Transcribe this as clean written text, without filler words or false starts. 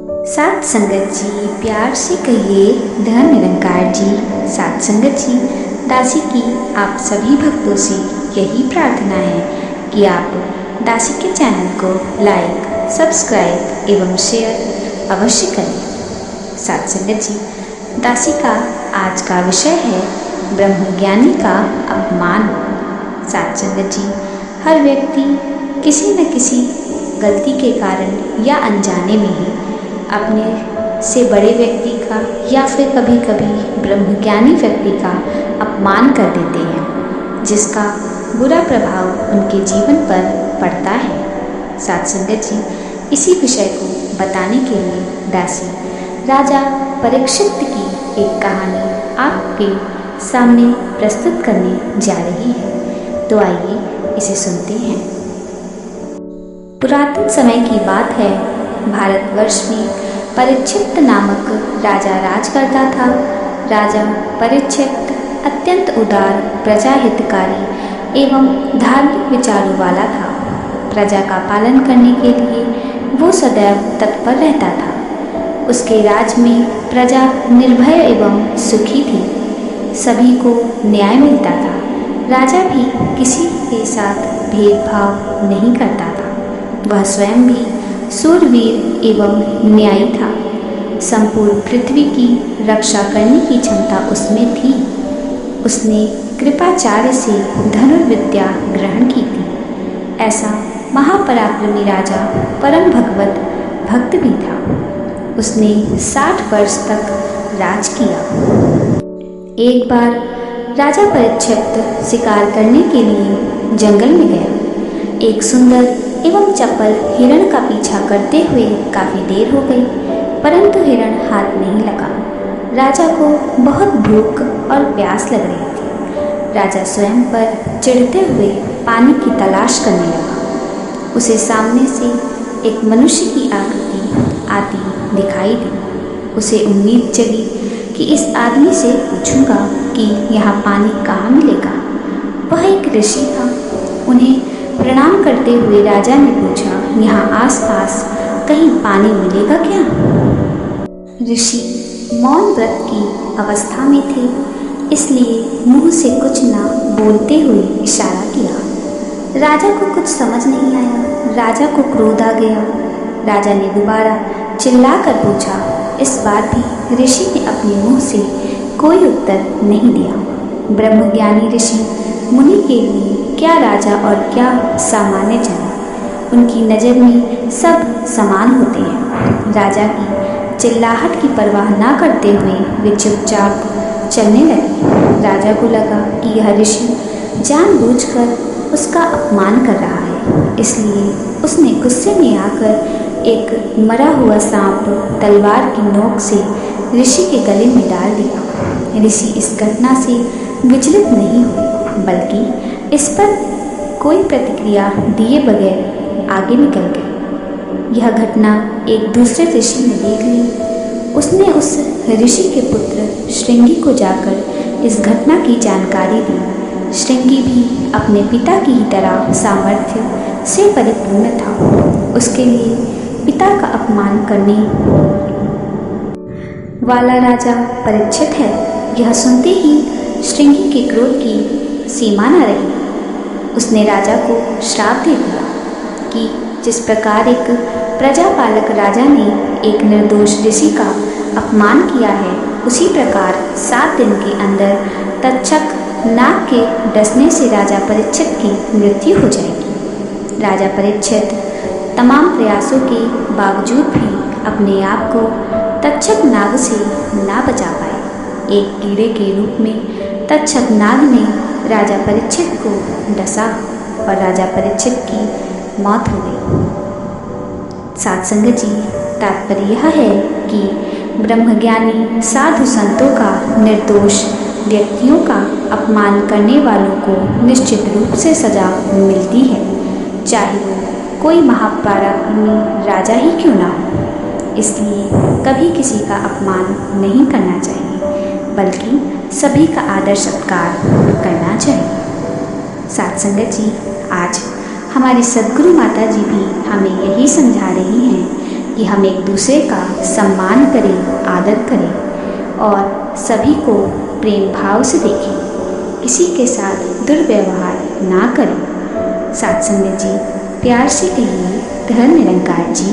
सात संगत जी, प्यार से कहिए धन निरंकार जी। सात संगत जी, दासी की आप सभी भक्तों से यही प्रार्थना है कि आप दासी के चैनल को लाइक, सब्सक्राइब एवं शेयर अवश्य करें। सात संगत जी, दासी का आज का विषय है ब्रह्मज्ञानी का अपमान। सात संगत जी, हर व्यक्ति किसी न किसी गलती के कारण या अनजाने में ही अपने से बड़े व्यक्ति का या फिर कभी कभी ब्रह्मज्ञानी व्यक्ति का अपमान कर देते हैं, जिसका बुरा प्रभाव उनके जीवन पर पड़ता है। सात संगत जी, इसी विषय को बताने के लिए दासी राजा परीक्षित की एक कहानी आपके सामने प्रस्तुत करने जा रही है। तो आइए इसे सुनते हैं। पुरातन समय की बात है। भारतवर्ष में परीक्षित नामक राजा राज करता था। राजा परीक्षित अत्यंत उदार, प्रजाहितकारी एवं धार्मिक विचारों वाला था। प्रजा का पालन करने के लिए वो सदैव तत्पर रहता था। उसके राज में प्रजा निर्भय एवं सुखी थी। सभी को न्याय मिलता था। राजा भी किसी के साथ भेदभाव नहीं करता था। वह स्वयं भी सूरवीर एवं न्यायी था। संपूर्ण पृथ्वी की रक्षा करने की क्षमता उसमें थी। उसने कृपाचार्य से धनुर्विद्या ग्रहण की थी। ऐसा महापराक्रमी राजा परम भगवत भक्त भी था। उसने 60 वर्ष तक राज किया। एक बार राजा परीक्षित शिकार करने के लिए जंगल में गया। एक सुंदर एवं चपल हिरण का पीछा करते हुए काफी देर हो गई, परंतु हिरण हाथ नहीं लगा। राजा को बहुत भूख और प्यास लग रही थी। राजा स्वयं पर चिढ़ते हुए पानी की तलाश करने लगा। उसे सामने से एक मनुष्य की आकृति आती दिखाई दी। उसे उम्मीद जगी कि इस आदमी से पूछूंगा कि यहाँ पानी कहाँ मिलेगा। वह एक ऋषि था। उन्हें प्रणाम करते हुए राजा ने पूछा, यहाँ आसपास कहीं पानी मिलेगा क्या? ऋषि मौन व्रत की अवस्था में थे, इसलिए मुंह से कुछ न बोलते हुए इशारा किया। राजा को कुछ समझ नहीं आया। राजा को क्रोध आ गया। राजा ने दोबारा चिल्लाकर पूछा। इस बार भी ऋषि ने अपने मुंह से कोई उत्तर नहीं दिया। ब्रह्मज्ञानी ऋषि मुनि के लिए क्या राजा और क्या सामान्य जन, उनकी नज़र में सब समान होते हैं। राजा की चिल्लाहट की परवाह ना करते हुए वे चुपचाप चलने लगे। राजा को लगा कि यह ऋषि जानबूझकर उसका अपमान कर रहा है, इसलिए उसने गुस्से में आकर एक मरा हुआ सांप तलवार की नोक से ऋषि के गले में डाल दिया। ऋषि इस घटना से विचलित नहीं हुए, बल्कि इस पर कोई प्रतिक्रिया दिए बगैर आगे निकल गए। यह घटना एक दूसरे ऋषि ने देख ली। उसने उस ऋषि के पुत्र श्रृंगी को जाकर इस घटना की जानकारी दी। श्रृंगी भी अपने पिता की ही तरह सामर्थ्य से परिपूर्ण था। उसके लिए पिता का अपमान करने वाला राजा परीक्षित है। यह सुनते ही श्रृंगी के क्रोध की सीमा न रही। उसने राजा को श्राप दे दिया कि जिस प्रकार एक प्रजापालक राजा ने एक निर्दोष ऋषि का अपमान किया है, उसी प्रकार 7 दिन के अंदर तक्षक नाग के डसने से राजा परीक्षित की मृत्यु हो जाएगी। राजा परीक्षित तमाम प्रयासों के बावजूद भी अपने आप को तक्षक नाग से ना बचा पाए। एक कीड़े के रूप में तक्षक नाग ने राजा परीक्षित को डसा और राजा परीक्षित की मौत हो गई। सात संगत जी, तात्पर्य यह है कि ब्रह्मज्ञानी साधु संतों का, निर्दोष व्यक्तियों का अपमान करने वालों को निश्चित रूप से सजा मिलती है, चाहे वो कोई महापराक्रमी राजा ही क्यों ना हो। इसलिए कभी किसी का अपमान नहीं करना चाहिए, बल्कि सभी का आदर सत्कार करना चाहिए। सात संगत जी, आज हमारी सद्गुरु माता जी भी हमें यही समझा रही हैं कि हम एक दूसरे का सम्मान करें, आदर करें और सभी को प्रेम भाव से देखें, किसी के साथ दुर्व्यवहार ना करें। साथ संगत जी, प्यार से कहिए धर्म निरंकार जी